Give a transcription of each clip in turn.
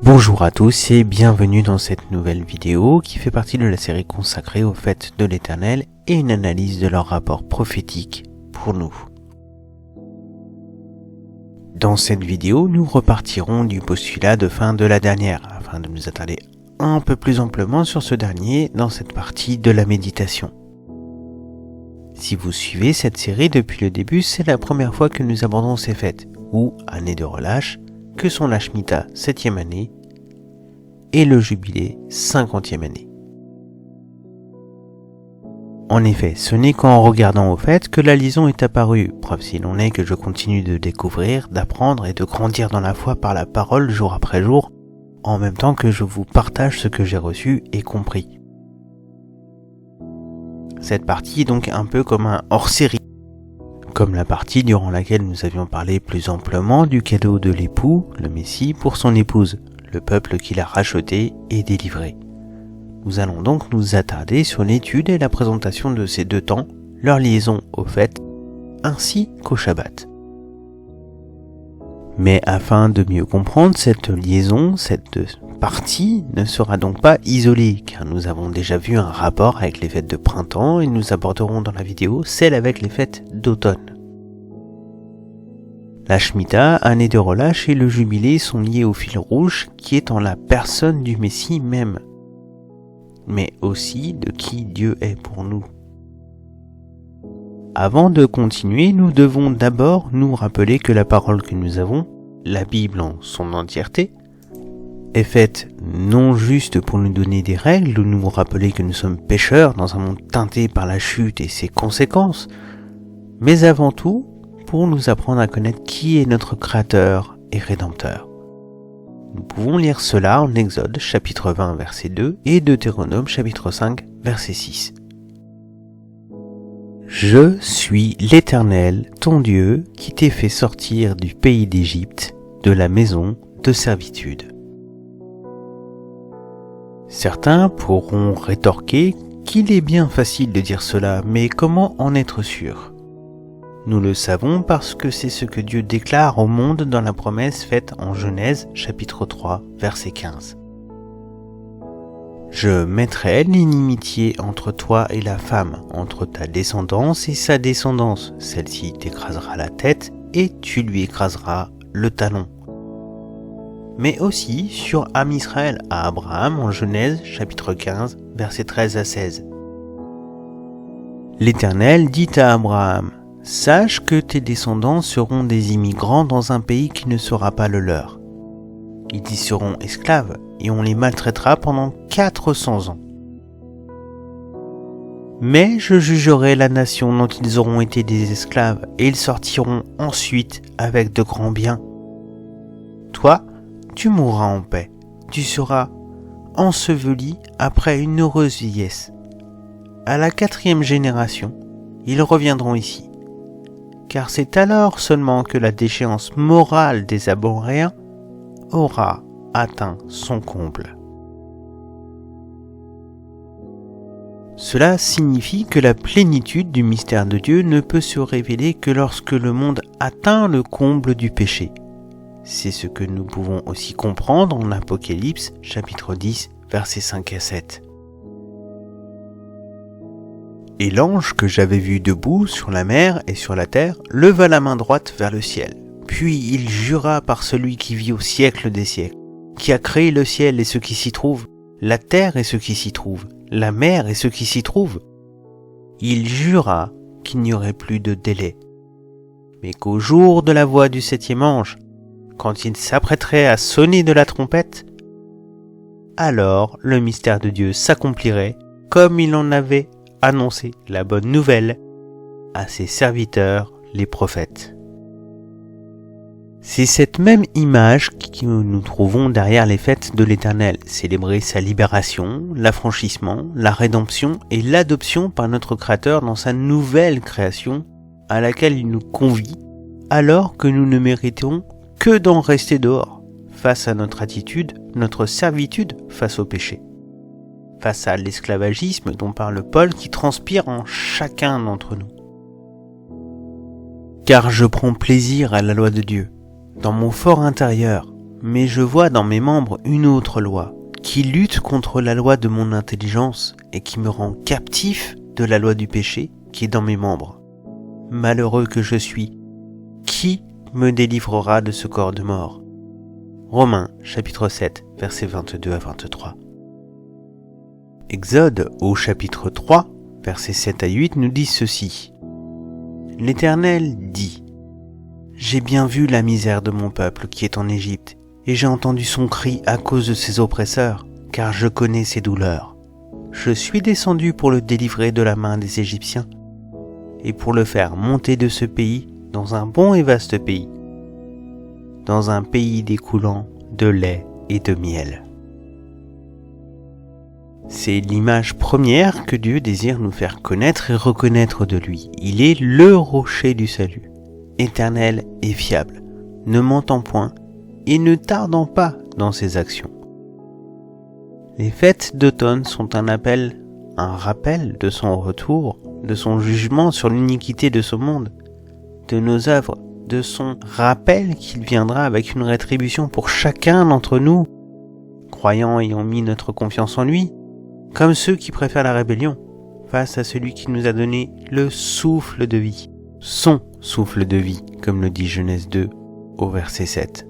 Bonjour à tous et bienvenue dans cette nouvelle vidéo qui fait partie de la série consacrée aux fêtes de l'Éternel et une analyse de leur rapport prophétique pour nous. Dans cette vidéo, nous repartirons du postulat de fin de la dernière afin de nous attarder un peu plus amplement sur ce dernier dans cette partie de la méditation. Si vous suivez cette série depuis le début, c'est la première fois que nous abordons ces fêtes, ou années de relâche, que sont la Shemitah 7e année et le Jubilé 50e année. En effet, ce n'est qu'en regardant au fait que la liaison est apparue, preuve s'il en est que je continue de découvrir, d'apprendre et de grandir dans la foi par la parole jour après jour, en même temps que je vous partage ce que j'ai reçu et compris. Cette partie est donc un peu comme un hors-série, comme la partie durant laquelle nous avions parlé plus amplement du cadeau de l'époux, le Messie, pour son épouse, le peuple qu'il a racheté et délivré. Nous allons donc nous attarder sur l'étude et la présentation de ces deux temps, leur liaison aux fêtes, ainsi qu'au Shabbat. Mais afin de mieux comprendre cette liaison, cette partie ne sera donc pas isolée, car nous avons déjà vu un rapport avec les fêtes de printemps et nous aborderons dans la vidéo celle avec les fêtes d'automne. La Shemitah, année de relâche et le Jubilé sont liés au fil rouge qui est en la personne du Messie même, mais aussi de qui Dieu est pour nous. Avant de continuer, nous devons d'abord nous rappeler que la parole que nous avons, la Bible en son entièreté, est faite non juste pour nous donner des règles ou nous rappeler que nous sommes pécheurs dans un monde teinté par la chute et ses conséquences, mais avant tout pour nous apprendre à connaître qui est notre Créateur et Rédempteur. Nous pouvons lire cela en Exode chapitre 20 verset 2 et Deutéronome chapitre 5 verset 6. Je suis l'Éternel, ton Dieu, qui t'ai fait sortir du pays d'Égypte, de la maison de servitude. Certains pourront rétorquer qu'il est bien facile de dire cela, mais comment en être sûr ? Nous le savons parce que c'est ce que Dieu déclare au monde dans la promesse faite en Genèse chapitre 3 verset 15. Je mettrai l'inimitié entre toi et la femme, entre ta descendance et sa descendance. Celle-ci t'écrasera la tête et tu lui écraseras le talon. Mais aussi sur Am Israël à Abraham en Genèse chapitre 15 versets 13 à 16. L'Éternel dit à Abraham: sache que tes descendants seront des immigrants dans un pays qui ne sera pas le leur. Ils y seront esclaves et on les maltraitera pendant 400 ans. Mais je jugerai la nation dont ils auront été des esclaves et ils sortiront ensuite avec de grands biens. Toi, tu mourras en paix, tu seras enseveli après une heureuse vieillesse. À la 4e génération, ils reviendront ici. Car c'est alors seulement que la déchéance morale des Amoréens aura atteint son comble. Cela signifie que la plénitude du mystère de Dieu ne peut se révéler que lorsque le monde atteint le comble du péché. C'est ce que nous pouvons aussi comprendre en Apocalypse chapitre 10 versets 5 à 7. Et l'ange que j'avais vu debout sur la mer et sur la terre leva la main droite vers le ciel. Puis il jura par celui qui vit au siècle des siècles, qui a créé le ciel et ce qui s'y trouve, la terre et ce qui s'y trouve, la mer et ce qui s'y trouve. Il jura qu'il n'y aurait plus de délai, mais qu'au jour de la voix du 7e ange, quand il s'apprêterait à sonner de la trompette, alors le mystère de Dieu s'accomplirait comme il en avait annoncer la bonne nouvelle à ses serviteurs, les prophètes. C'est cette même image que nous trouvons derrière les fêtes de l'Éternel, célébrer sa libération, l'affranchissement, la rédemption et l'adoption par notre Créateur dans sa nouvelle création à laquelle il nous convie, alors que nous ne méritons que d'en rester dehors, face à notre attitude, notre servitude face au péché. Face à l'esclavagisme dont parle Paul qui transpire en chacun d'entre nous. Car je prends plaisir à la loi de Dieu, dans mon fort intérieur, mais je vois dans mes membres une autre loi, qui lutte contre la loi de mon intelligence et qui me rend captif de la loi du péché qui est dans mes membres. Malheureux que je suis, qui me délivrera de ce corps de mort? Romains, chapitre 7, versets 22 à 23. Exode, au chapitre 3, versets 7 à 8, nous dit ceci. L'Éternel dit: J'ai bien vu la misère de mon peuple qui est en Égypte, et j'ai entendu son cri à cause de ses oppresseurs, car je connais ses douleurs. Je suis descendu pour le délivrer de la main des Égyptiens, et pour le faire monter de ce pays dans un bon et vaste pays, dans un pays découlant de lait et de miel. C'est l'image première que Dieu désire nous faire connaître et reconnaître de lui. Il est le rocher du salut, éternel et fiable, ne mentant point et ne tardant pas dans ses actions. Les fêtes d'automne sont un rappel de son retour, de son jugement sur l'iniquité de ce monde, de nos œuvres, de son rappel qu'il viendra avec une rétribution pour chacun d'entre nous, croyants ayant mis notre confiance en lui, comme ceux qui préfèrent la rébellion, face à celui qui nous a donné le souffle de vie, son souffle de vie, comme le dit Genèse 2 au verset 7.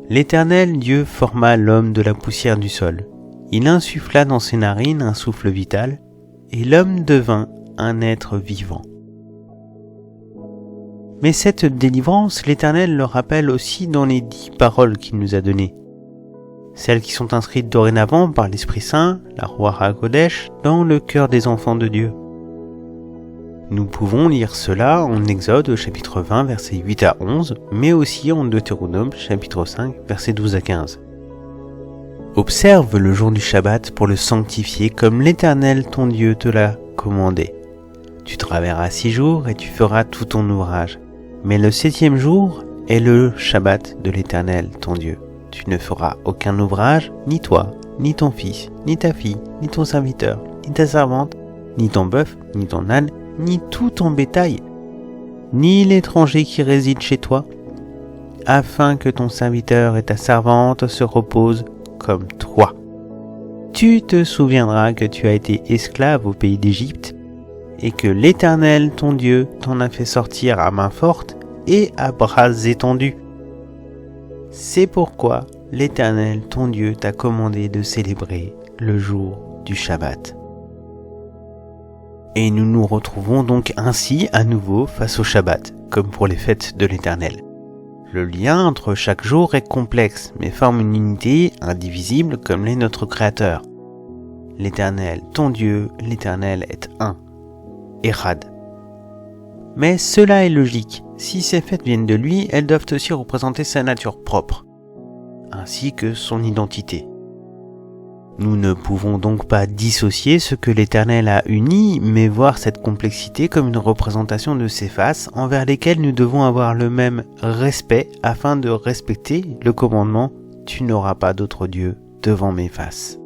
L'Éternel Dieu forma l'homme de la poussière du sol. Il insuffla dans ses narines un souffle vital, et l'homme devint un être vivant. Mais cette délivrance, l'Éternel le rappelle aussi dans les 10 paroles qu'il nous a données, celles qui sont inscrites dorénavant par l'Esprit Saint, la Ruach HaKodesh, dans le cœur des enfants de Dieu. Nous pouvons lire cela en Exode au chapitre 20, versets 8 à 11, mais aussi en Deutéronome chapitre 5, versets 12 à 15. Observe le jour du Shabbat pour le sanctifier comme l'Éternel ton Dieu te l'a commandé. Tu travailleras 6 jours et tu feras tout ton ouvrage. Mais le 7e jour est le Shabbat de l'Éternel ton Dieu. Tu ne feras aucun ouvrage, ni toi, ni ton fils, ni ta fille, ni ton serviteur, ni ta servante, ni ton bœuf, ni ton âne, ni tout ton bétail, ni l'étranger qui réside chez toi, afin que ton serviteur et ta servante se reposent comme toi. Tu te souviendras que tu as été esclave au pays d'Égypte, et que l'Éternel ton Dieu t'en a fait sortir à main forte et à bras étendus. C'est pourquoi l'Éternel ton Dieu t'a commandé de célébrer le jour du Shabbat. Et nous nous retrouvons donc ainsi à nouveau face au Shabbat, comme pour les fêtes de l'Éternel. Le lien entre chaque jour est complexe, mais forme une unité indivisible comme l'est notre Créateur. L'Éternel, ton Dieu, l'Éternel est un, Érad. Mais cela est logique. Si ces fêtes viennent de lui, elles doivent aussi représenter sa nature propre, ainsi que son identité. Nous ne pouvons donc pas dissocier ce que l'Éternel a uni, mais voir cette complexité comme une représentation de ses faces envers lesquelles nous devons avoir le même respect afin de respecter le commandement « Tu n'auras pas d'autre Dieu devant mes faces ».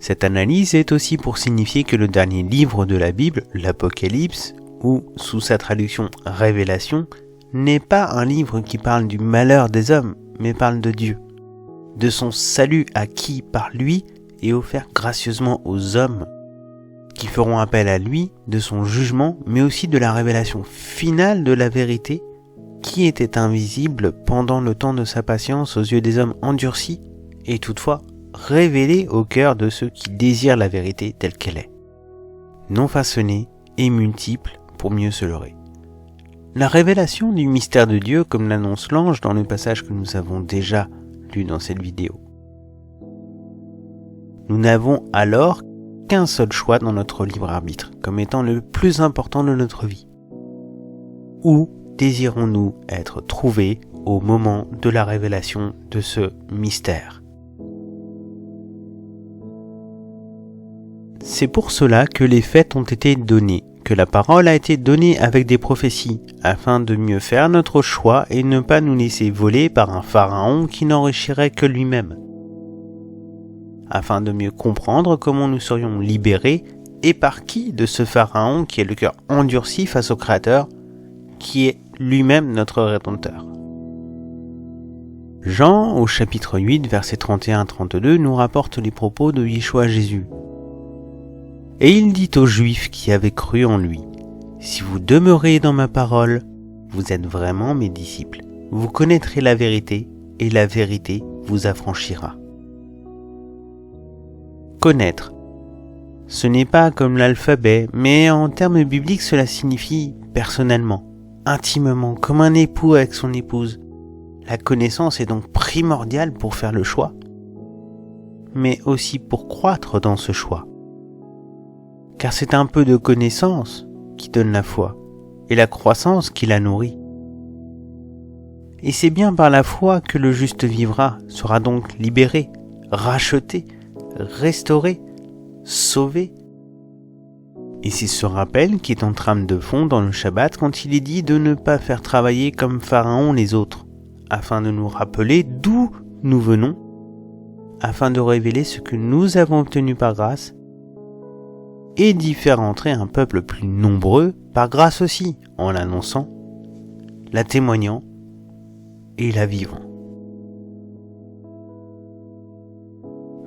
Cette analyse est aussi pour signifier que le dernier livre de la Bible, l'Apocalypse, ou sous sa traduction « Révélation », n'est pas un livre qui parle du malheur des hommes, mais parle de Dieu, de son salut acquis par lui et offert gracieusement aux hommes, qui feront appel à lui, de son jugement, mais aussi de la révélation finale de la vérité, qui était invisible pendant le temps de sa patience aux yeux des hommes endurcis, et toutefois révélée au cœur de ceux qui désirent la vérité telle qu'elle est, non façonnée et multiple pour mieux se leurrer. La révélation du mystère de Dieu, comme l'annonce l'ange dans le passage que nous avons déjà lu dans cette vidéo. Nous n'avons alors qu'un seul choix dans notre libre arbitre, comme étant le plus important de notre vie. Où désirons-nous être trouvés au moment de la révélation de ce mystère? C'est pour cela que les fêtes ont été données, que la parole a été donnée avec des prophéties, afin de mieux faire notre choix et ne pas nous laisser voler par un pharaon qui n'enrichirait que lui-même, afin de mieux comprendre comment nous serions libérés et par qui de ce pharaon qui est le cœur endurci face au Créateur, qui est lui-même notre Rédempteur. Jean, au chapitre 8, versets 31-32, nous rapporte les propos de Yeshua Jésus. Et il dit aux Juifs qui avaient cru en lui, « Si vous demeurez dans ma parole, vous êtes vraiment mes disciples. Vous connaîtrez la vérité, et la vérité vous affranchira. » Connaître. Ce n'est pas comme l'alphabet, mais en termes bibliques, cela signifie personnellement, intimement, comme un époux avec son épouse. La connaissance est donc primordiale pour faire le choix, mais aussi pour croître dans ce choix. Car c'est un peu de connaissance qui donne la foi, et la croissance qui la nourrit. Et c'est bien par la foi que le juste vivra, sera donc libéré, racheté, restauré, sauvé. Et c'est ce rappel qui est en trame de fond dans le Shabbat quand il est dit de ne pas faire travailler comme Pharaon les autres, afin de nous rappeler d'où nous venons, afin de révéler ce que nous avons obtenu par grâce, et d'y faire entrer un peuple plus nombreux par grâce aussi, en l'annonçant, la témoignant et la vivant.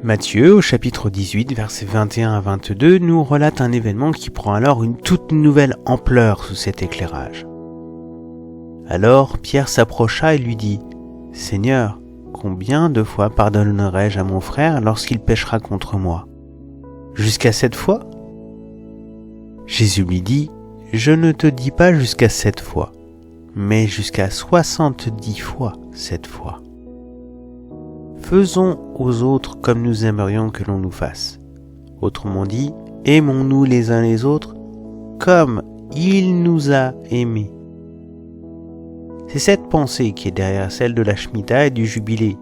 Matthieu, au chapitre 18, versets 21 à 22, nous relate un événement qui prend alors une toute nouvelle ampleur sous cet éclairage. Alors Pierre s'approcha et lui dit, « Seigneur, combien de fois pardonnerai-je à mon frère lorsqu'il péchera contre moi? Jusqu'à 7 fois ?» Jésus lui dit, « Je ne te dis pas jusqu'à 7 fois, mais jusqu'à 70 fois 7 fois. Faisons aux autres comme nous aimerions que l'on nous fasse. Autrement dit, aimons-nous les uns les autres comme il nous a aimés. » C'est cette pensée qui est derrière celle de la Shemitah et du Jubilé,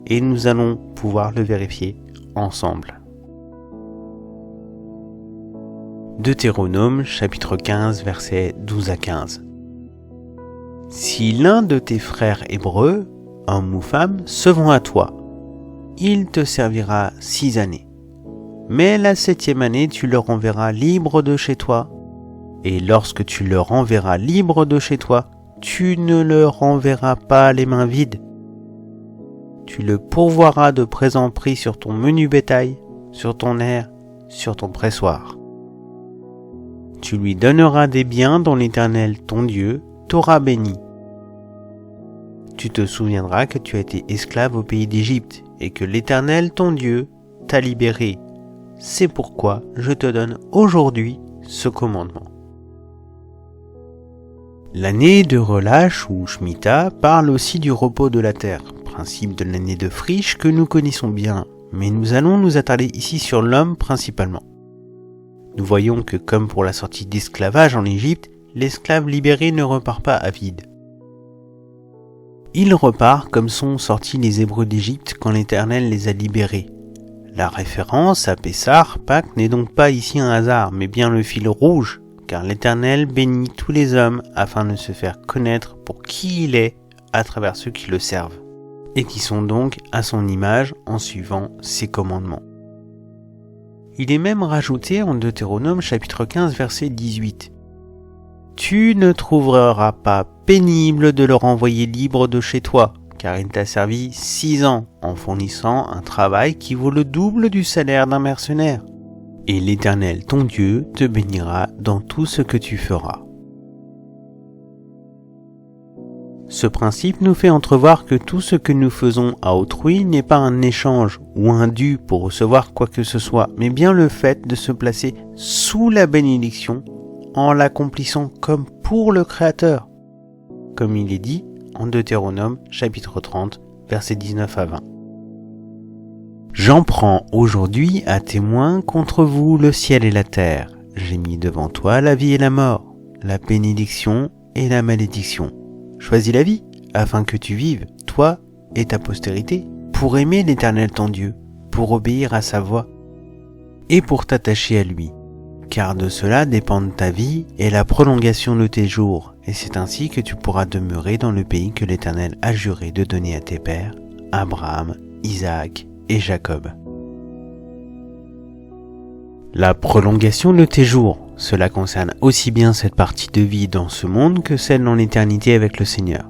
et nous allons pouvoir le vérifier ensemble. Deutéronome, chapitre 15, versets 12 à 15. Si l'un de tes frères hébreux, homme ou femme, se vend à toi, il te servira 6 années. Mais la 7e année, tu le renverras libre de chez toi. Et lorsque tu le renverras libre de chez toi, tu ne le renverras pas les mains vides. Tu le pourvoiras de présents pris sur ton menu bétail, sur ton aire, sur ton pressoir. Tu lui donneras des biens dont l'Éternel, ton Dieu, t'aura béni. Tu te souviendras que tu as été esclave au pays d'Égypte et que l'Éternel, ton Dieu, t'a libéré. C'est pourquoi je te donne aujourd'hui ce commandement. L'année de relâche ou Shemitah parle aussi du repos de la terre, principe de l'année de friche que nous connaissons bien, mais nous allons nous attarder ici sur l'homme principalement. Nous voyons que comme pour la sortie d'esclavage en Égypte, l'esclave libéré ne repart pas à vide. Il repart comme sont sortis les Hébreux d'Égypte quand l'Éternel les a libérés. La référence à Pessah, Pâques, n'est donc pas ici un hasard, mais bien le fil rouge, car l'Éternel bénit tous les hommes afin de se faire connaître pour qui il est à travers ceux qui le servent, et qui sont donc à son image en suivant ses commandements. Il est même rajouté en Deutéronome chapitre 15 verset 18. « Tu ne trouveras pas pénible de le renvoyer libre de chez toi, car il t'a servi 6 ans en fournissant un travail qui vaut le double du salaire d'un mercenaire. Et l'Éternel, ton Dieu, te bénira dans tout ce que tu feras. » Ce principe nous fait entrevoir que tout ce que nous faisons à autrui n'est pas un échange ou un dû pour recevoir quoi que ce soit, mais bien le fait de se placer sous la bénédiction en l'accomplissant comme pour le Créateur, comme il est dit en Deutéronome chapitre 30, versets 19 à 20. J'en prends aujourd'hui à témoin contre vous le ciel et la terre. J'ai mis devant toi la vie et la mort, la bénédiction et la malédiction. Choisis la vie, afin que tu vives, toi et ta postérité, pour aimer l'Éternel ton Dieu, pour obéir à sa voix, et pour t'attacher à lui. Car de cela dépendent ta vie et la prolongation de tes jours, et c'est ainsi que tu pourras demeurer dans le pays que l'Éternel a juré de donner à tes pères, Abraham, Isaac et Jacob. La prolongation de tes jours, cela concerne aussi bien cette partie de vie dans ce monde que celle dans l'éternité avec le Seigneur.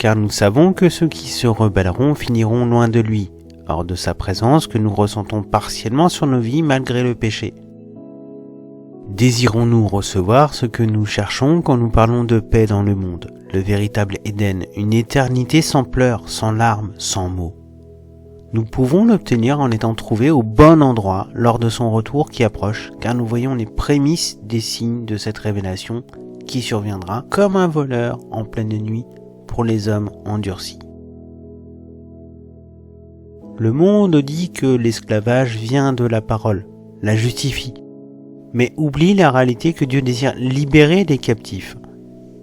car nous savons que ceux qui se rebelleront finiront loin de lui, hors de sa présence que nous ressentons partiellement sur nos vies malgré le péché. Désirons-nous recevoir ce que nous cherchons quand nous parlons de paix dans le monde, le véritable Éden, une éternité sans pleurs, sans larmes, sans mots? Nous pouvons l'obtenir en étant trouvés au bon endroit lors de son retour qui approche, car nous voyons les prémices des signes de cette révélation qui surviendra comme un voleur en pleine nuit pour les hommes endurcis. Le monde dit que l'esclavage vient de la parole, la justifie, mais oublie la réalité que Dieu désire libérer les captifs.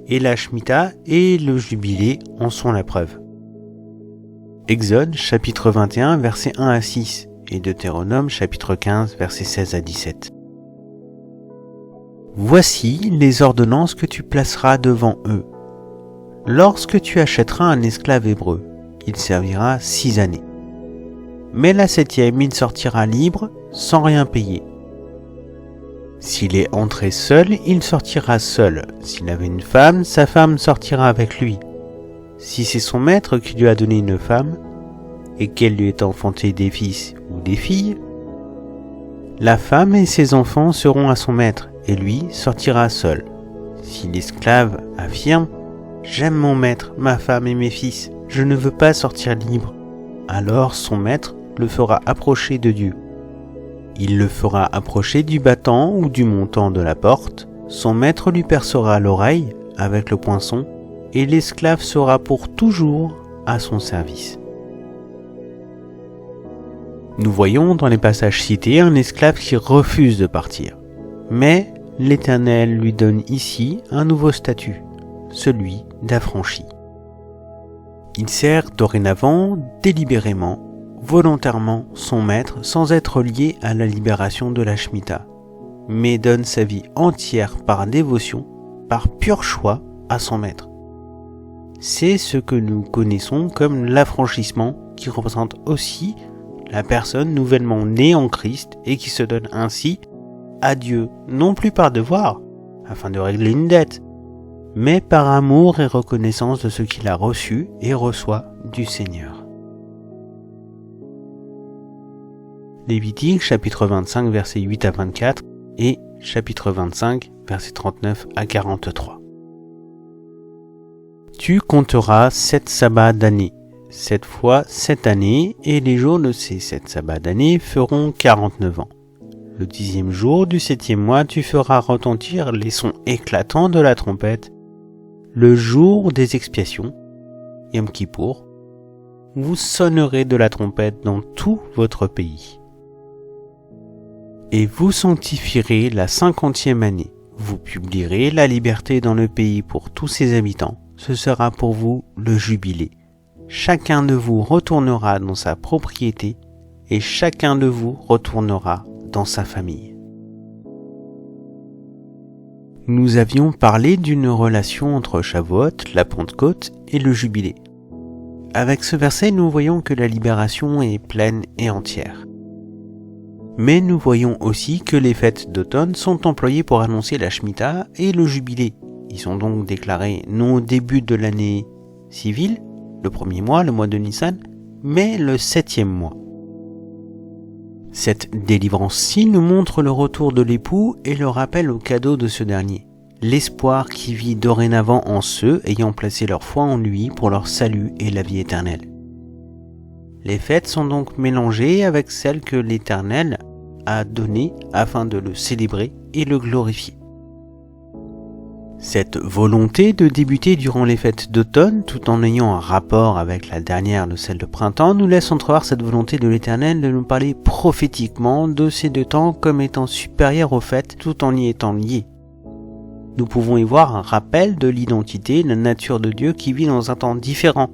Et la Shemitah et le Jubilé en sont la preuve. Exode chapitre 21 versets 1 à 6 et Deutéronome chapitre 15 versets 16 à 17. Voici les ordonnances que tu placeras devant eux. Lorsque tu achèteras un esclave hébreu, il servira 6 années. Mais la 7e, il sortira libre, sans rien payer. S'il est entré seul, il sortira seul. S'il avait une femme, sa femme sortira avec lui. Si c'est son maître qui lui a donné une femme, et qu'elle lui ait enfanté des fils ou des filles, la femme et ses enfants seront à son maître, et lui sortira seul. Si l'esclave affirme « J'aime mon maître, ma femme et mes fils, je ne veux pas sortir libre », alors son maître le fera approcher de Dieu. Il le fera approcher du battant ou du montant de la porte, son maître lui percera l'oreille avec le poinçon, et l'esclave sera pour toujours à son service. Nous voyons dans les passages cités un esclave qui refuse de partir. Mais l'Éternel lui donne ici un nouveau statut, celui d'affranchi. Il sert dorénavant délibérément, volontairement son maître sans être lié à la libération de la Shemitah, mais donne sa vie entière par dévotion, par pur choix à son maître. C'est ce que nous connaissons comme l'affranchissement qui représente aussi la personne nouvellement née en Christ et qui se donne ainsi à Dieu, non plus par devoir, afin de régler une dette, mais par amour et reconnaissance de ce qu'il a reçu et reçoit du Seigneur. Lévitique chapitre 25 versets 8 à 24 et chapitre 25 versets 39 à 43. Tu compteras 7 sabbats d'année, 7 fois 7 années, et les jours de ces 7 sabbats d'année feront 49 ans. Le 10e jour du 7e mois, tu feras retentir les sons éclatants de la trompette. Le jour des expiations, Yom Kippour, vous sonnerez de la trompette dans tout votre pays. Et vous sanctifierez la 50e année. Vous publierez la liberté dans le pays pour tous ses habitants. Ce sera pour vous le jubilé. Chacun de vous retournera dans sa propriété et chacun de vous retournera dans sa famille. Nous avions parlé d'une relation entre Shavuot, la Pentecôte et le Jubilé. Avec ce verset, nous voyons que la libération est pleine et entière. Mais nous voyons aussi que les fêtes d'automne sont employées pour annoncer la Shemitah et le Jubilé. Ils sont donc déclarés non au début de l'année civile, le premier mois, le mois de Nissan, mais le 7e mois. Cette délivrance-ci nous montre le retour de l'époux et le rappel au cadeau de ce dernier, l'espoir qui vit dorénavant en ceux ayant placé leur foi en lui pour leur salut et la vie éternelle. Les fêtes sont donc mélangées avec celles que l'Éternel a données afin de le célébrer et le glorifier. Cette volonté de débuter durant les fêtes d'automne, tout en ayant un rapport avec la dernière de celle de printemps, nous laisse entrevoir cette volonté de l'Éternel de nous parler prophétiquement de ces deux temps comme étant supérieurs aux fêtes tout en y étant liés. Nous pouvons y voir un rappel de l'identité et de la nature de Dieu qui vit dans un temps différent,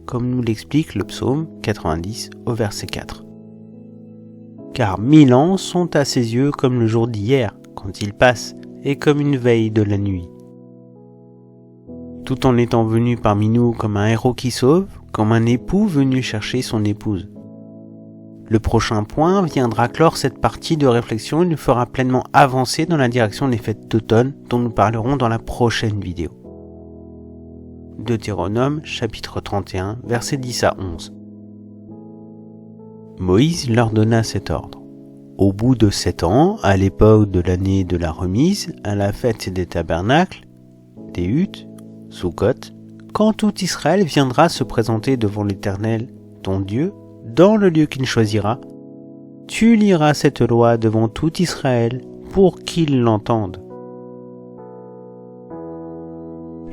comme nous l'explique le psaume 90 au verset 4. Car 1000 ans sont à ses yeux comme le jour d'hier, quand il passe, et comme une veille de la nuit. Tout en étant venu parmi nous comme un héros qui sauve, comme un époux venu chercher son épouse. Le prochain point viendra clore cette partie de réflexion et nous fera pleinement avancer dans la direction des fêtes d'automne dont nous parlerons dans la prochaine vidéo. Deutéronome chapitre 31, versets 10 à 11. Moïse leur donna cet ordre. Au bout de 7 ans, à l'époque de l'année de la remise, à la fête des tabernacles, des huttes, Sukkot, quand tout Israël viendra se présenter devant l'Éternel, ton Dieu, dans le lieu qu'il choisira, tu liras cette loi devant tout Israël pour qu'ils l'entendent.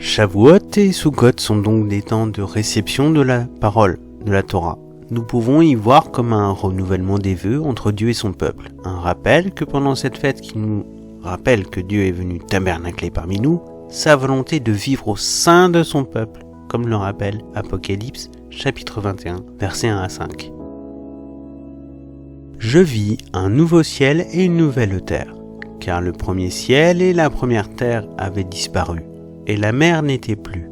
Shavuot et Sukkot sont donc des temps de réception de la parole, de la Torah. Nous pouvons y voir comme un renouvellement des vœux entre Dieu et son peuple. Un rappel que pendant cette fête qui nous rappelle que Dieu est venu tabernacler parmi nous, sa volonté de vivre au sein de son peuple, comme le rappelle Apocalypse chapitre 21, versets 1 à 5. Je vis un nouveau ciel et une nouvelle terre, car le premier ciel et la première terre avaient disparu, et la mer n'était plus.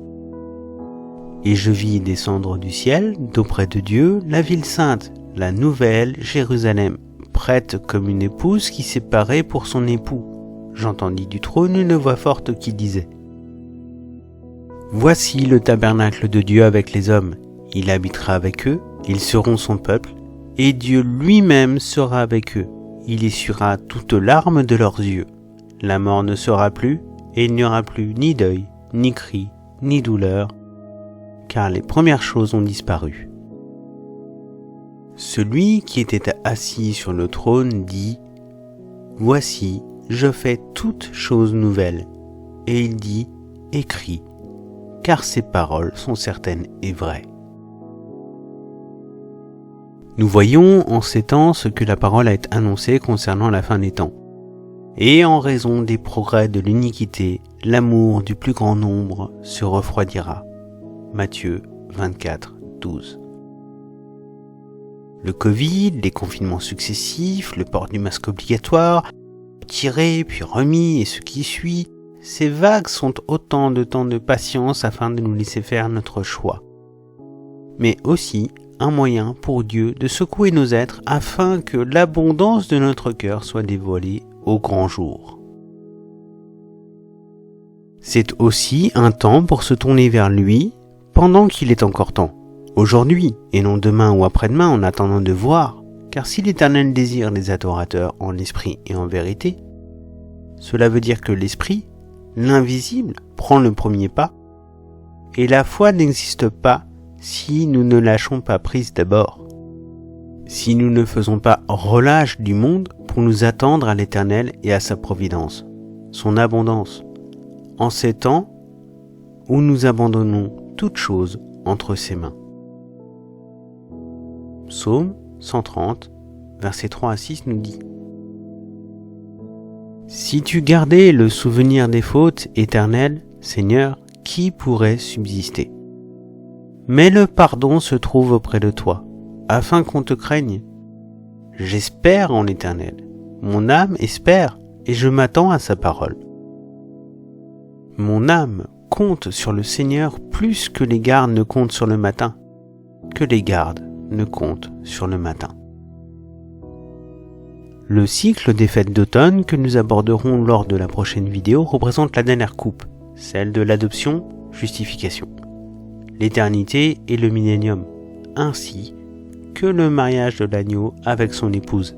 Et je vis descendre du ciel, d'auprès de Dieu, la ville sainte, la nouvelle Jérusalem, prête comme une épouse qui s'est parée pour son époux. J'entendis du trône une voix forte qui disait : Voici le tabernacle de Dieu avec les hommes. Il habitera avec eux, ils seront son peuple, et Dieu lui-même sera avec eux. Il essuiera toute larme de leurs yeux. La mort ne sera plus, et il n'y aura plus ni deuil, ni cri, ni douleur, car les premières choses ont disparu. Celui qui était assis sur le trône dit : Voici, je fais toutes choses nouvelles. Et il dit : Écris, car ces paroles sont certaines et vraies. Nous voyons en ces temps ce que la parole a été annoncée concernant la fin des temps. Et en raison des progrès de l'iniquité, l'amour du plus grand nombre se refroidira. Matthieu 24, 12. Le Covid, les confinements successifs, le port du masque obligatoire, tiré puis remis et ce qui suit, ces vagues sont autant de temps de patience afin de nous laisser faire notre choix. Mais aussi un moyen pour Dieu de secouer nos êtres afin que l'abondance de notre cœur soit dévoilée au grand jour. C'est aussi un temps pour se tourner vers lui pendant qu'il est encore temps, aujourd'hui et non demain ou après-demain en attendant de voir, car si l'Éternel désire des adorateurs en esprit et en vérité, cela veut dire que l'esprit, l'invisible, prend le premier pas, et la foi n'existe pas si nous ne lâchons pas prise d'abord, si nous ne faisons pas relâche du monde pour nous attendre à l'Éternel et à sa providence, son abondance, en ces temps où nous abandonnons toutes choses entre ses mains. Psaume 130, versets 3 à 6 nous dit : Si tu gardais le souvenir des fautes, Éternel, Seigneur, qui pourrait subsister ? Mais le pardon se trouve auprès de toi, afin qu'on te craigne. J'espère en l'Éternel, mon âme espère, et je m'attends à sa parole. Mon âme compte sur le Seigneur plus que les gardes ne comptent sur le matin, que les gardes ne comptent sur le matin. Le cycle des fêtes d'automne que nous aborderons lors de la prochaine vidéo représente la dernière coupe, celle de l'adoption, justification, l'éternité et le millénium, ainsi que le mariage de l'agneau avec son épouse.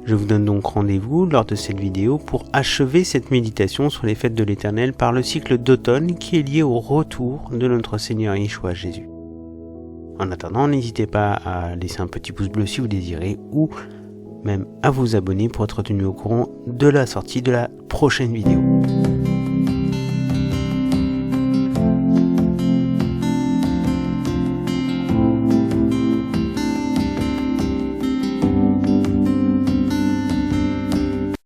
Je vous donne donc rendez-vous lors de cette vidéo pour achever cette méditation sur les fêtes de l'Éternel par le cycle d'automne qui est lié au retour de notre Seigneur Yeshua Jésus. En attendant, n'hésitez pas à laisser un petit pouce bleu si vous désirez ou même à vous abonner pour être tenu au courant de la sortie de la prochaine vidéo.